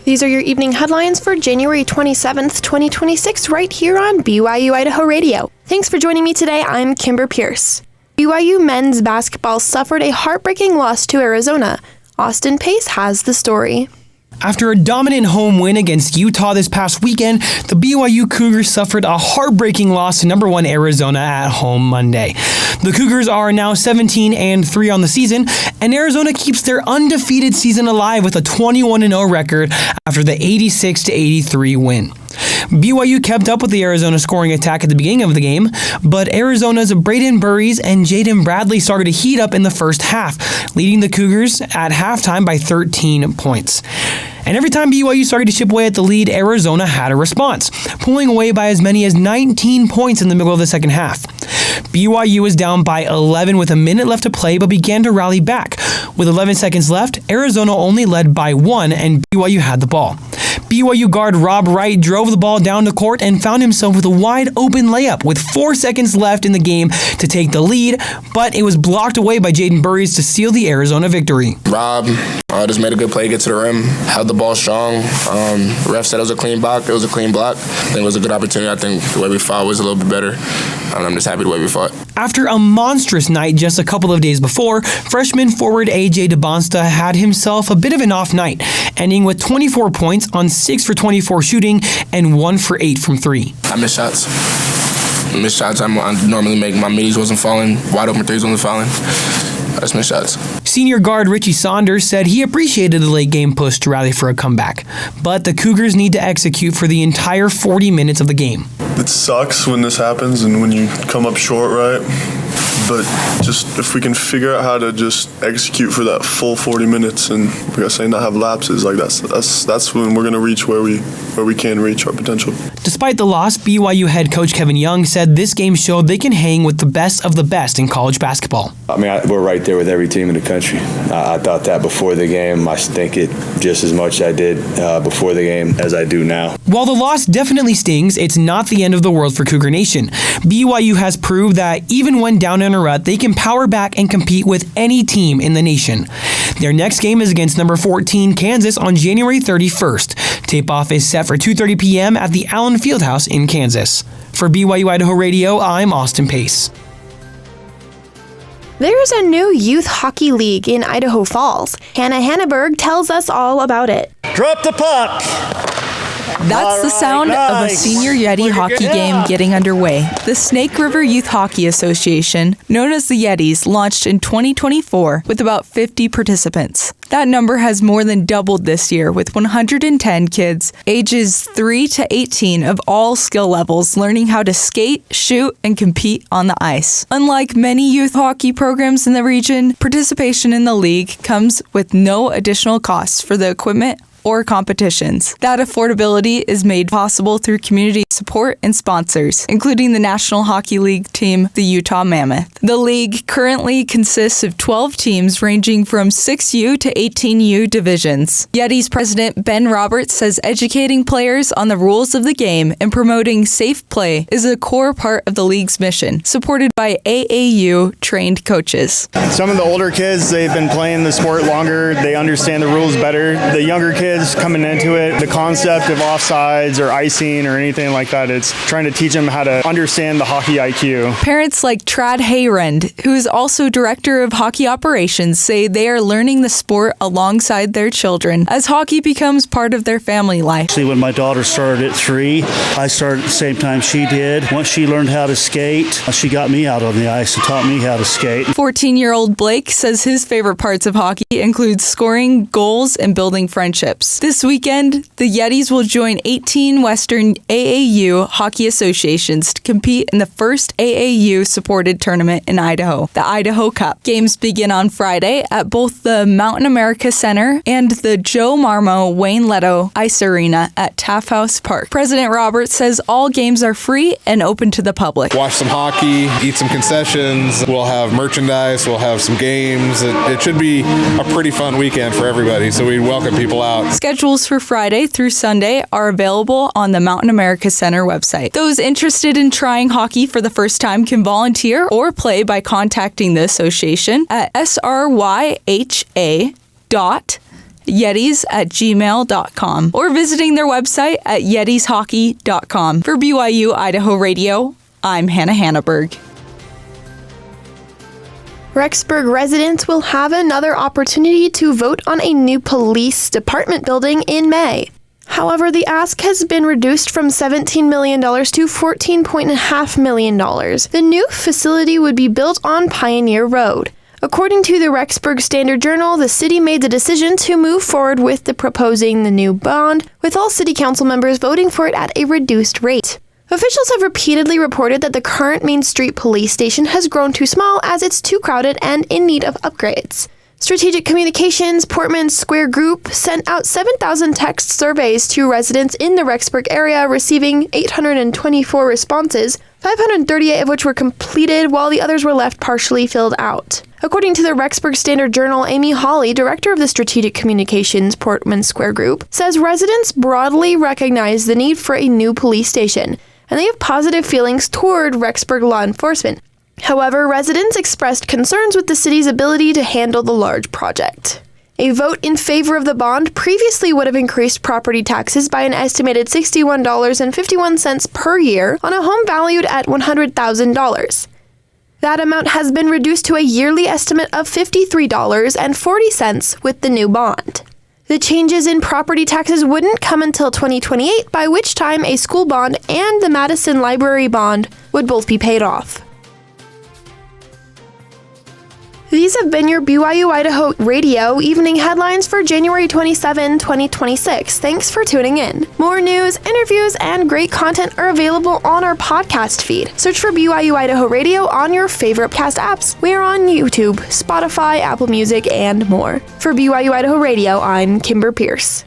These are your evening headlines for January 27th, 2026, right here on BYU-Idaho Radio. Thanks for joining me today. I'm Kimber Pierce. BYU men's basketball suffered a heartbreaking loss to Arizona. Austin Pace has the story. After a dominant home win against Utah this past weekend, the BYU Cougars suffered a heartbreaking loss to number 1 Arizona at home Monday. The Cougars are now 17-3 on the season, and Arizona keeps their undefeated season alive with a 21-0 record after the 86-83 win. BYU kept up with the Arizona scoring attack at the beginning of the game, but Arizona's Braden Burries and Jaden Bradley started to heat up in the first half, leading the Cougars at halftime by 13 points. And every time BYU started to chip away at the lead, Arizona had a response, pulling away by as many as 19 points in the middle of the second half. BYU was down by 11 with a minute left to play, but began to rally back. With 11 seconds left, Arizona only led by 1, and BYU had the ball. BYU guard Rob Wright drove the ball down the court and found himself with a wide-open layup with 4 seconds left in the game to take the lead, but it was blocked away by Jaden Burries to seal the Arizona victory. Rob just made a good play, get to the rim, held the ball strong. Ref said it was a clean block. It was a clean block. I think it was a good opportunity. I think the way we fought was a little bit better. And I'm just happy the way we fought. After a monstrous night just a couple of days before, freshman forward A.J. DeBonsta had himself a bit of an off night, ending with 24 points on 6 for 24 shooting and 1 for 8 from 3. I missed shots. I normally make. My middies wasn't falling. Wide open threes wasn't falling. I just missed shots. Senior guard Richie Saunders said he appreciated the late game push to rally for a comeback, but the Cougars need to execute for the entire 40 minutes of the game. It sucks when this happens and when you come up short, right? But just if we can figure out how to just execute for that full 40 minutes and, like I say, not have lapses, like that's when we're going to reach where we can reach our potential. Despite the loss, BYU head coach Kevin Young said this game showed they can hang with the best of the best in college basketball. I mean, we're right there with every team in the country. I thought that before the game. I think it just as much I did before the game as I do now. While the loss definitely stings, it's not the end of the world for Cougar Nation. BYU has proved that even when down in a rut, they can power back and compete with any team in the nation. Their next game is against number 14 Kansas on January 31st. Tip-off is set for 2:30 p.m. at the Allen Fieldhouse in Kansas. For BYU-Idaho Radio, I'm Austin Pace. There's a new youth hockey league in Idaho Falls. Hannah Hanneberg tells us all about it. Drop the puck! That's the sound of a senior Yeti hockey game getting underway. The Snake River Youth Hockey Association, known as the Yetis, launched in 2024 with about 50 participants. That number has more than doubled this year, with 110 kids ages 3 to 18 of all skill levels learning how to skate, shoot, and compete on the ice. Unlike many youth hockey programs in the region, participation in the league comes with no additional costs for the equipment or competitions. That affordability is made possible through community support and sponsors, including the National Hockey League team, the Utah Mammoth. The league currently consists of 12 teams ranging from 6U to 18U divisions. Yeti's president Ben Roberts says educating players on the rules of the game and promoting safe play is a core part of the league's mission, supported by AAU-trained coaches. Some of the older kids, they've been playing the sport longer, they understand the rules better. The younger kids coming into it, the concept of offsides or icing or anything like that, it's trying to teach them how to understand the hockey IQ. Parents like Trad Hayrend, who is also director of hockey operations, say they are learning the sport alongside their children as hockey becomes part of their family life. Actually, when my daughter started at 3, I started at the same time she did. Once she learned how to skate, she got me out on the ice and taught me how to skate. 14-year-old Blake says his favorite parts of hockey include scoring goals and building friendships. This weekend, the Yetis will join 18 Western AAU hockey associations to compete in the first AAU-supported tournament in Idaho, the Idaho Cup. Games begin on Friday at both the Mountain America Center and the Joe Marmo Wayne Leto Ice Arena at Taft House Park. President Roberts says all games are free and open to the public. Watch some hockey, eat some concessions, we'll have merchandise, we'll have some games. It should be a pretty fun weekend for everybody, so we welcome people out. Schedules for Friday through Sunday are available on the Mountain America Center website. Those interested in trying hockey for the first time can volunteer or play by contacting the association at sryha.sryha yetis@gmail.com, or visiting their website at yetishockey.com. For BYU-Idaho Radio, I'm Hannah Hannaberg. Rexburg residents will have another opportunity to vote on a new police department building in May. However, the ask has been reduced from $17 million to $14.5 million. The new facility would be built on Pioneer Road. According to the Rexburg Standard-Journal, the city made the decision to move forward with proposing the new bond, with all city council members voting for it at a reduced rate. Officials have repeatedly reported that the current Main Street police station has grown too small as it's too crowded and in need of upgrades. Strategic Communications Portman Square Group sent out 7,000 text surveys to residents in the Rexburg area, receiving 824 responses, 538 of which were completed while the others were left partially filled out. According to the Rexburg Standard-Journal, Amy Hawley, director of the Strategic Communications Portman Square Group, says residents broadly recognize the need for a new police station, and they have positive feelings toward Rexburg law enforcement. However, residents expressed concerns with the city's ability to handle the large project. A vote in favor of the bond previously would have increased property taxes by an estimated $61.51 per year on a home valued at $100,000. That amount has been reduced to a yearly estimate of $53.40 with the new bond. The changes in property taxes wouldn't come until 2028, by which time a school bond and the Madison Library bond would both be paid off. These have been your BYU-Idaho Radio evening headlines for January 27, 2026. Thanks for tuning in. More news, interviews, and great content are available on our podcast feed. Search for BYU-Idaho Radio on your favorite podcast apps. We are on YouTube, Spotify, Apple Music, and more. For BYU-Idaho Radio, I'm Kimber Pierce.